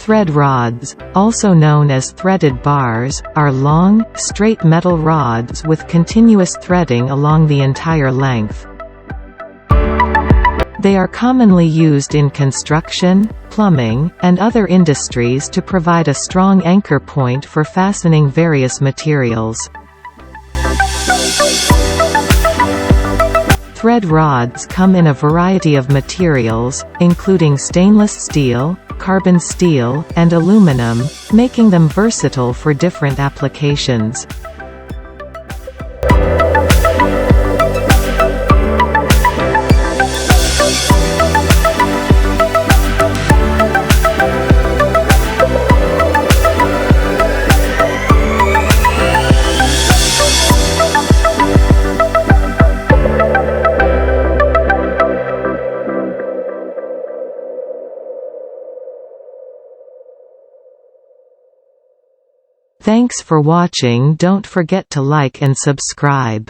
Thread rods, also known as threaded bars, are long, straight metal rods with continuous threading along the entire length. They are commonly used in construction, plumbing, and other industries to provide a strong anchor point for fastening various materials. Thread rods come in a variety of materials, including stainless steel, carbon steel, and aluminum, making them versatile for different applications. Thanks for watching. Don't forget to like and subscribe.